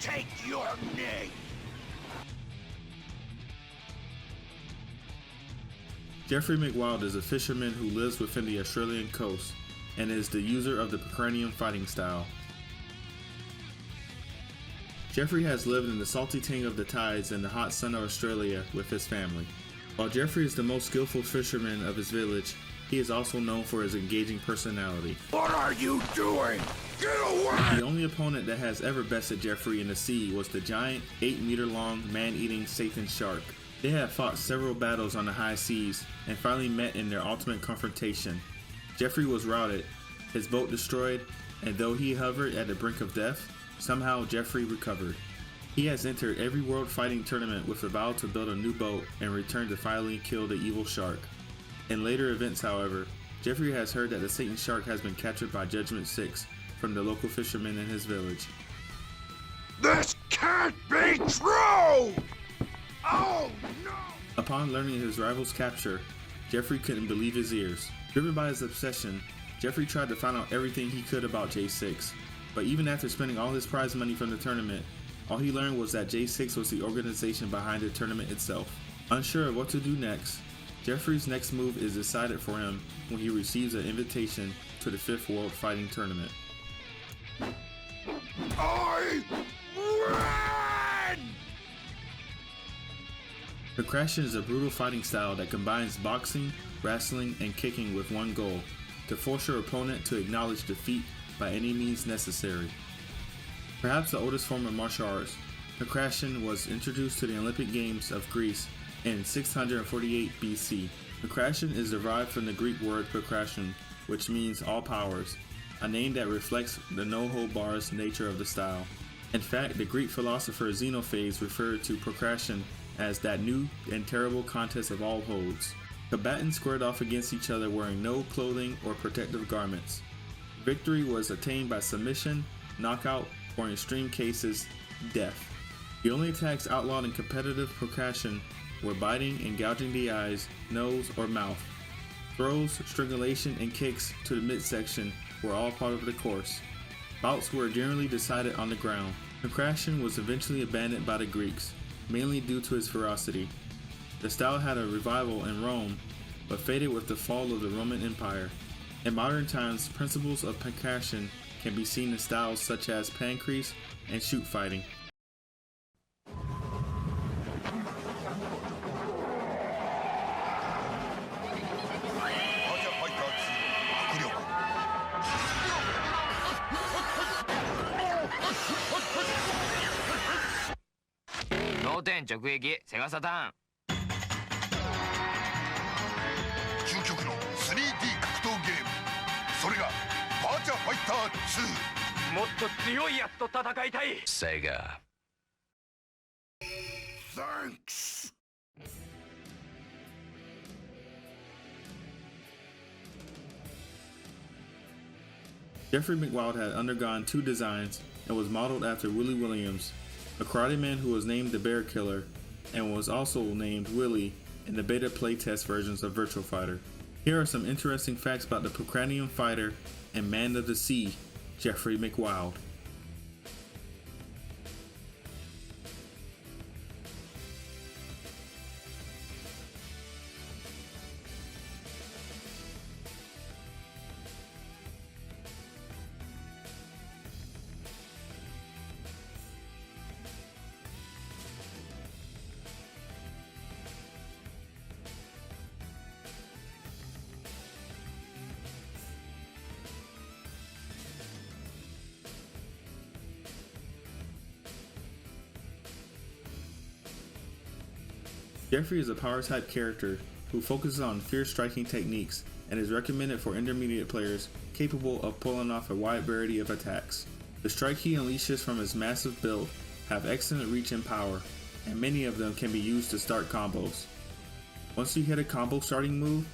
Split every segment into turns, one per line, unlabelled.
take your name.
Jeffry McWild is a fisherman who lives within the Australian coast and is the user of the Pacratium fighting style. Jeffry has lived in the salty tang of the tides and the hot sun of Australia with his family. While Jeffry is the most skillful fisherman of his village, he is also known for his engaging personality.
What are you doing? Get away!
The only opponent that has ever bested Jeffry in the sea was the giant, 8-meter-long, man-eating Satan shark. They have fought several battles on the high seas and finally met in their ultimate confrontation. Jeffry was routed, his boat destroyed, and though he hovered at the brink of death, somehow Jeffry recovered. He has entered every world fighting tournament with a vow to build a new boat and return to finally kill the evil shark. In later events, however, Jeffry has heard that the Satan shark has been captured by Judgment 6 from the local fishermen in his village.
This can't be true! Oh no!
Upon learning his rival's capture, Jeffry couldn't believe his ears. Driven by his obsession, Jeffry tried to find out everything he could about J6, but even after spending all his prize money from the tournament, all he learned was that J6 was the organization behind the tournament itself. Unsure of what to do next, Jeffry's next move is decided for him when he receives an invitation to the 5th World Fighting Tournament.
I win!
Pacratium is a brutal fighting style that combines boxing, wrestling, and kicking with one goal: to force your opponent to acknowledge defeat by any means necessary. Perhaps the oldest form of martial arts, Pacratium was introduced to the Olympic Games of Greece in 648 BC. Pacratium is derived from the Greek word Pacratium, which means all powers, a name that reflects the no-hold-bars nature of the style. In fact, the Greek philosopher Xenophanes referred to Pacratium as that new and terrible contest of all holds. Combatants squared off against each other wearing no clothing or protective garments. Victory was attained by submission, knockout, or in extreme cases, death. The only attacks outlawed in competitive Pacratium were biting and gouging the eyes, nose, or mouth. Throws, strangulation, and kicks to the midsection were all part of the course. Bouts were generally decided on the ground. Pacratium was eventually abandoned by the Greeks, mainly due to its ferocity. The style had a revival in Rome, but faded with the fall of the Roman Empire. In modern times, principles of Pacratium can be seen in styles such as pancrase and shoot fighting.
SEGA.
Thanks.
Jeffry McWild had undergone 2 designs and was modeled after Willie Williams, a karate man who was named the Bear Killer and was also named Willie in the beta playtest versions of Virtua Fighter. Here are some interesting facts about the Pacratium fighter and man of the sea, Jeffry McWild. Jeffry is a power type character who focuses on fierce striking techniques and is recommended for intermediate players capable of pulling off a wide variety of attacks. The strike he unleashes from his massive build have excellent reach and power, and many of them can be used to start combos. Once you hit a combo starting move,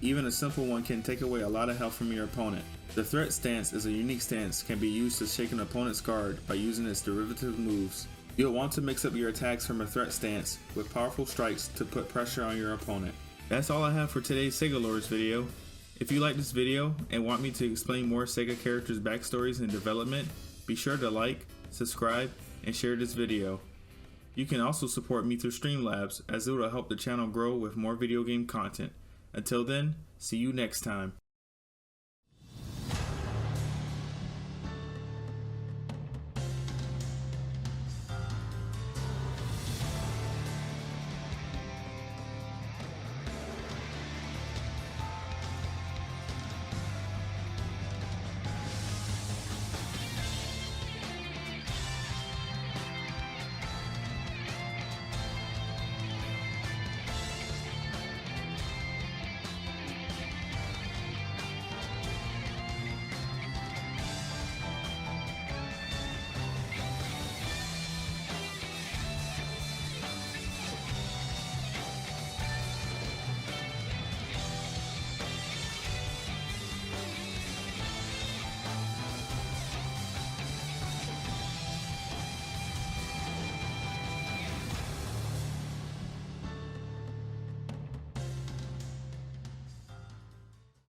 even a simple one can take away a lot of health from your opponent. The threat stance is a unique stance can be used to shake an opponent's guard by using its derivative moves. You'll want to mix up your attacks from a threat stance with powerful strikes to put pressure on your opponent. That's all I have for today's SEGA Lores video. If you like this video and want me to explain more SEGA characters' backstories and development, be sure to like, subscribe, and share this video. You can also support me through Streamlabs, as it will help the channel grow with more video game content. Until then, see you next time.